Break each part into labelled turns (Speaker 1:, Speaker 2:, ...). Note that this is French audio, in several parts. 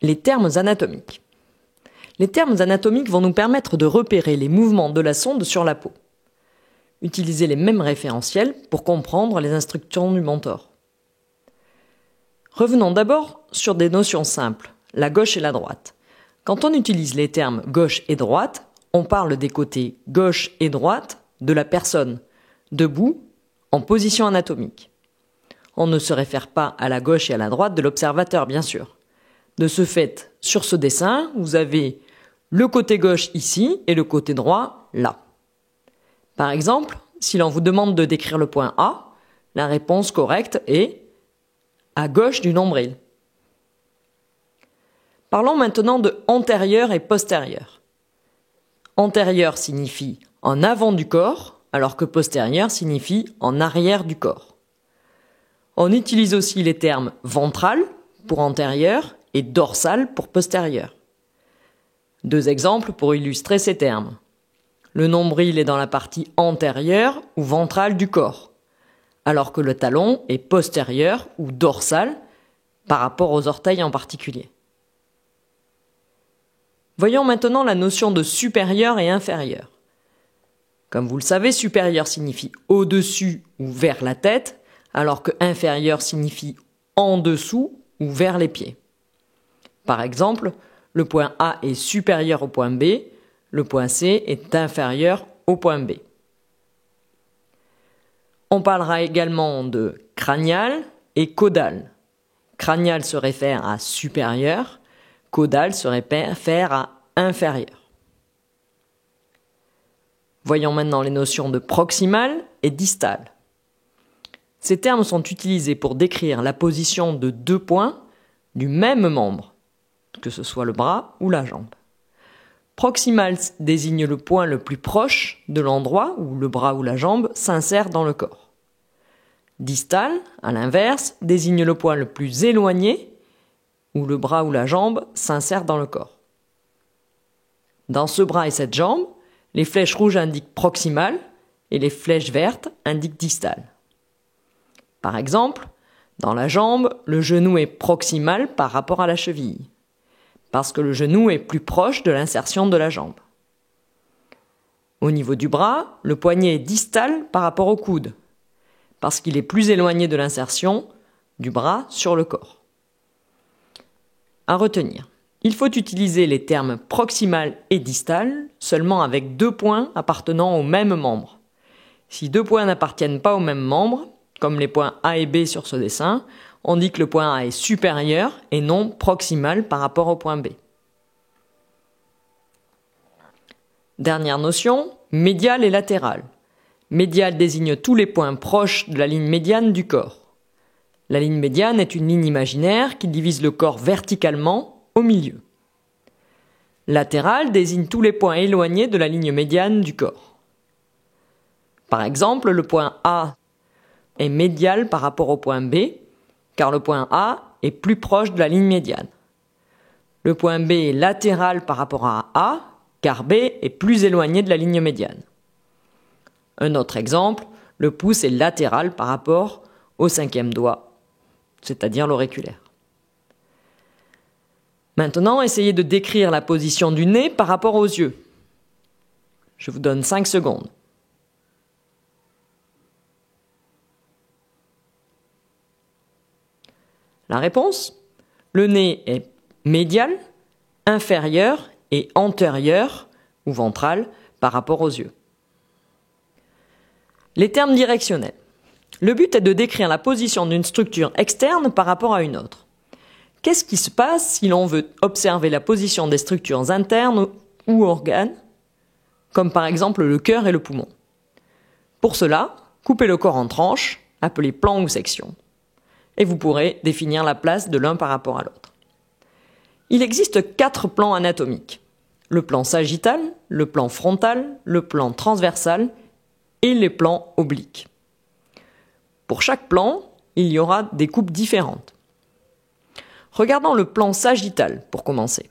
Speaker 1: Les termes anatomiques. Les termes anatomiques vont nous permettre de repérer les mouvements de la sonde sur la peau. Utilisez les mêmes référentiels pour comprendre les instructions du mentor. Revenons d'abord sur des notions simples, la gauche et la droite. Quand on utilise les termes gauche et droite, on parle des côtés gauche et droite de la personne, debout, en position anatomique. On ne se réfère pas à la gauche et à la droite de l'observateur, bien sûr. De ce fait, sur ce dessin, vous avez le côté gauche ici et le côté droit là. Par exemple, si l'on vous demande de décrire le point A, la réponse correcte est à gauche du nombril. Parlons maintenant de antérieur et postérieur. Antérieur signifie en avant du corps, alors que postérieur signifie en arrière du corps. On utilise aussi les termes ventral pour antérieur et dorsal pour postérieur. Deux exemples pour illustrer ces termes. Le nombril est dans la partie antérieure ou ventrale du corps, alors que le talon est postérieur ou dorsal par rapport aux orteils en particulier. Voyons maintenant la notion de supérieur et inférieur. Comme vous le savez, supérieur signifie au-dessus ou vers la tête, alors que inférieur signifie en dessous ou vers les pieds. Par exemple, le point A est supérieur au point B, le point C est inférieur au point B. On parlera également de crânial et caudal. Crânial se réfère à supérieur, caudal se réfère à inférieur. Voyons maintenant les notions de proximal et distal. Ces termes sont utilisés pour décrire la position de deux points du même membre, que ce soit le bras ou la jambe. Proximal désigne le point le plus proche de l'endroit où le bras ou la jambe s'insère dans le corps. Distal, à l'inverse, désigne le point le plus éloigné où le bras ou la jambe s'insère dans le corps. Dans ce bras et cette jambe, les flèches rouges indiquent proximal et les flèches vertes indiquent distal. Par exemple, dans la jambe, le genou est proximal par rapport à la cheville, parce que le genou est plus proche de l'insertion de la jambe. Au niveau du bras, le poignet est distal par rapport au coude, parce qu'il est plus éloigné de l'insertion du bras sur le corps. À retenir, il faut utiliser les termes proximal et distal seulement avec deux points appartenant au même membre. Si deux points n'appartiennent pas au même membre, comme les points A et B sur ce dessin, on dit que le point A est supérieur et non proximal par rapport au point B. Dernière notion, médial et latéral. Médial désigne tous les points proches de la ligne médiane du corps. La ligne médiane est une ligne imaginaire qui divise le corps verticalement au milieu. Latéral désigne tous les points éloignés de la ligne médiane du corps. Par exemple, le point A est médial par rapport au point B, car le point A est plus proche de la ligne médiane. Le point B est latéral par rapport à A, car B est plus éloigné de la ligne médiane. Un autre exemple, le pouce est latéral par rapport au cinquième doigt, c'est-à-dire l'auriculaire. Maintenant, essayez de décrire la position du nez par rapport aux yeux. Je vous donne 5 secondes. La réponse ? Le nez est médial, inférieur et antérieur ou ventral par rapport aux yeux. Les termes directionnels. Le but est de décrire la position d'une structure externe par rapport à une autre. Qu'est-ce qui se passe si l'on veut observer la position des structures internes ou organes, comme par exemple le cœur et le poumon? Pour cela, coupez le corps en tranches, appelées plans ou sections, et vous pourrez définir la place de l'un par rapport à l'autre. Il existe 4 plans anatomiques: le plan sagittal, le plan frontal, le plan transversal et les plans obliques. Pour chaque plan, il y aura des coupes différentes. Regardons le plan sagittal pour commencer.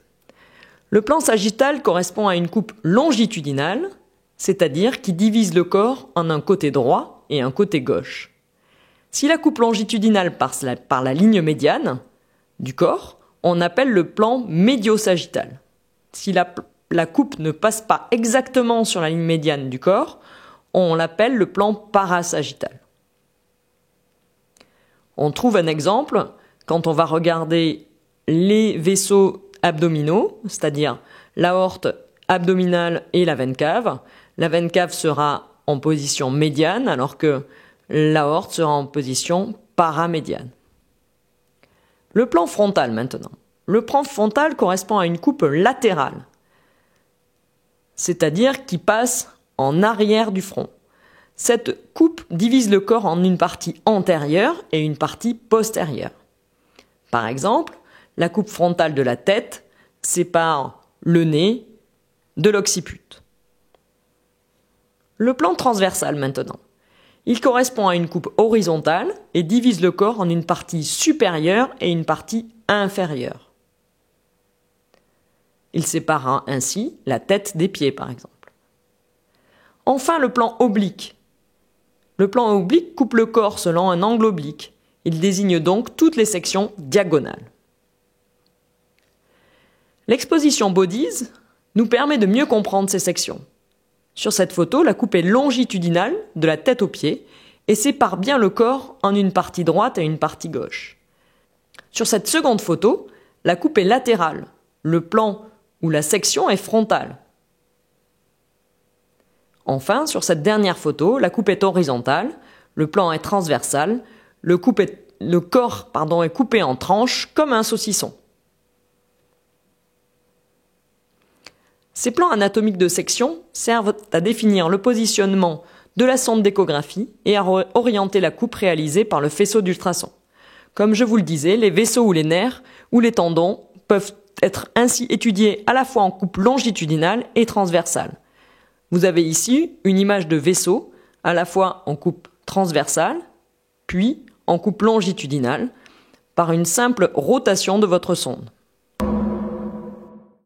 Speaker 1: Le plan sagittal correspond à une coupe longitudinale, c'est-à-dire qui divise le corps en un côté droit et un côté gauche. Si la coupe longitudinale passe par la ligne médiane du corps, on appelle le plan médio-sagittal. Si la coupe ne passe pas exactement sur la ligne médiane du corps, on l'appelle le plan parasagittal. On trouve un exemple quand on va regarder les vaisseaux abdominaux, c'est-à-dire l'aorte abdominale et la veine cave. La veine cave sera en position médiane alors que l'aorte sera en position paramédiane. Le plan frontal maintenant. Le plan frontal correspond à une coupe latérale, c'est-à-dire qui passe en arrière du front. Cette coupe divise le corps en une partie antérieure et une partie postérieure. Par exemple, la coupe frontale de la tête sépare le nez de l'occiput. Le plan transversal maintenant. Il correspond à une coupe horizontale et divise le corps en une partie supérieure et une partie inférieure. Il sépare ainsi la tête des pieds, par exemple. Enfin, le plan oblique. Le plan oblique coupe le corps selon un angle oblique. Il désigne donc toutes les sections diagonales. L'exposition Bodies nous permet de mieux comprendre ces sections. Sur cette photo, la coupe est longitudinale de la tête aux pieds et sépare bien le corps en une partie droite et une partie gauche. Sur cette seconde photo, la coupe est latérale. Le plan ou la section est frontale. Enfin, sur cette dernière photo, la coupe est horizontale, le plan est transversal, le corps est coupé en tranches comme un saucisson. Ces plans anatomiques de section servent à définir le positionnement de la sonde d'échographie et à orienter la coupe réalisée par le faisceau d'ultrasons. Comme je vous le disais, les vaisseaux ou les nerfs ou les tendons peuvent être ainsi étudiés à la fois en coupe longitudinale et transversale. Vous avez ici une image de vaisseau à la fois en coupe transversale, puis en coupe longitudinale, par une simple rotation de votre sonde.